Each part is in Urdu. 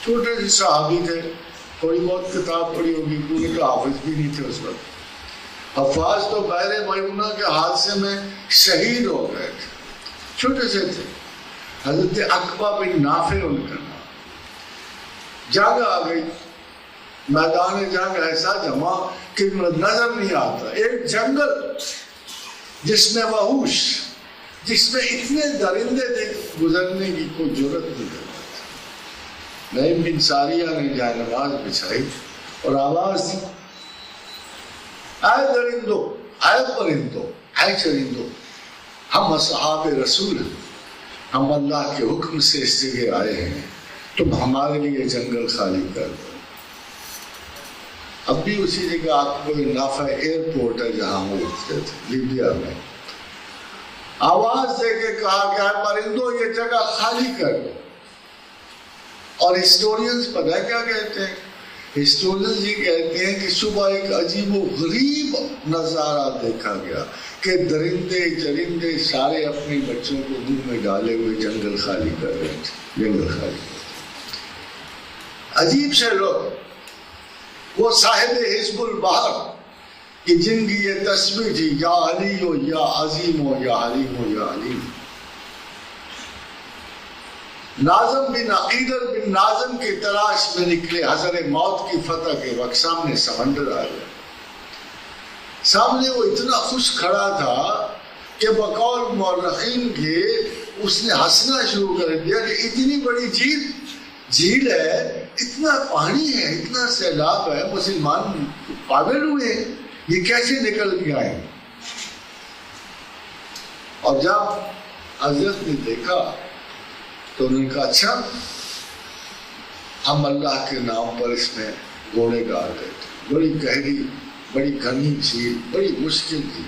چھوٹے سے صحابی تھے، تھوڑی بہت کتاب پڑھی ہوگی، پورے تو حافظ بھی نہیں تھے اس وقت۔ حفاظ تو بحر میمونہ کے حادثے میں شہید ہو گئے تھے، چھوٹے سے تھے۔ حضرت عقبہ بن نافع ان کا نام۔ جنگ آ گئی، میدان جنگ ایسا جمع کہ نظر نہیں آتا، ایک جنگل جس میں وحوش، جس میں اتنے درندے تھے، گزرنے کی کوئی جرت نہیں کرتا۔ نعیم بن ساریہ نے جائے نماز بچھائی اور آواز دی، اے درندو، اے پرندو، اے چرندو، ہم اصحاب رسول ہیں، ہم اللہ کے حکم سے اس جگہ آئے ہیں، تم ہمارے لیے جنگل خالی کر دو۔ اب بھی اسی جگہ عقبہ بن نافع ایئرپورٹ ہے جہاں وہ اٹھتے تھے، لیبیا میں۔ آواز دے کے کہا کہ اے پرندو یہ جگہ خالی کر دو۔ اور ہسٹورینز پتہ ہے کیا کہتے ہیں؟ ہسٹورینز یہ کہتے ہیں کہ صبح ایک عجیب و غریب نظارہ دیکھا گیا کہ درندے چرندے سارے اپنے بچوں کو منہ میں ڈالے ہوئے جنگل خالی کر رہے تھے، جنگل خالی کر رہے تھے۔ عجیب سے لوگ، وہ صاحب حزب البحر کہ جن کی یہ تسبیح تھی، یا علی ہو یا عظیم ہو یا حلیم ہو یا علیم۔ ناظم بن عقیدر بن ناظم کی تلاش میں نکلے، حضر موت کی فتح کے وقت سامنے سمندر آ گیا۔ سامنے وہ اتنا خوش کھڑا تھا کہ بقول مورخین کے اس نے ہنسنا شروع کر دیا کہ اتنی بڑی جھیل ہے، اتنا پانی ہے، اتنا سیلاب ہے، مسلمان پاگل ہوئے ہیں، یہ کیسے نکل کے آئے؟ اور جب حضرت نے دیکھا تو انہوں نے کہا اچھا، ہم اللہ کے نام پر اس میں گھوڑے گاڑ رہے تھے، بڑی گہری بڑی گھنی جھیل، بڑی مشکل تھی،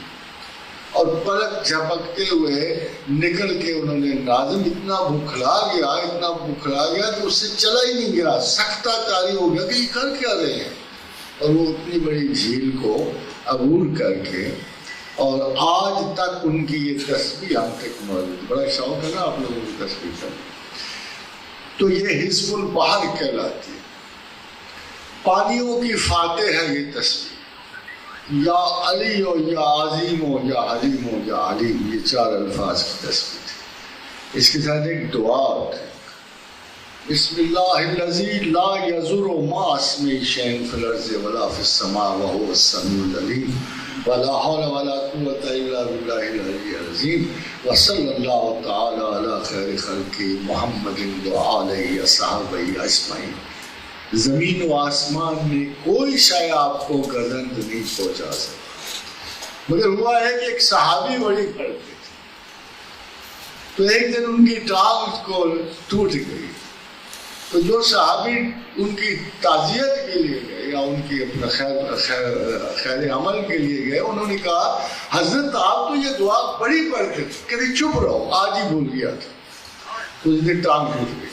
اور پلک جھپکتے ہوئے نکل کے انہوں نے، ناظم اتنا بکھلا گیا کہ اس سے چلا ہی نہیں گیا، سختہ کاری ہو گیا کہ یہ کر کیا رہے ہیں، اور وہ اتنی بڑی جھیل کو عبور کر کے، اور آج تک ان کی یہ تسبیح ہم تک موجود۔ بڑا شوق ہے نا آپ لوگوں کی تسبیح کا، تو یہ حزب البحر کہلاتی ہے، پانیوں کی فاتح ہے یہ تسبیح۔ یا علی ہو یا عظیم ہو یا حلیم ہو یا علیم، یہ چار الفاظ کی تسبیح تھی۔ اس کے ساتھ ایک دعا ہوتا ہے، بسم اللہ الذی لا یضر مع اسمہ شیء فی الارض ولا فی السماء وهو السمیع العلیم ولا حول ولا قوة الا باللہ العلی العظیم وصلی اللہ تعالی علی خیر خلقہ محمد وآلہ اصحاب اجمعین۔ زمین و آسمان میں کوئی شے آپ کو گردن نہیں پہنچا سکتا، مگر ہوا ہے کہ ایک صحابی بڑی پڑتے تھے، تو ایک دن ان کی ٹانگ کو ٹوٹ گئی، تو جو صحابی ان کی تعزیت کے لیے گئے یا ان کی اپنا خیر عمل کے لیے گئے، انہوں نے کہا حضرت آپ تو یہ دعا بڑی پڑھتے تھے، کہتے چپ رہو، آج ہی بھول گیا تھا، تو اس دن ٹانگ ٹوٹ گئی۔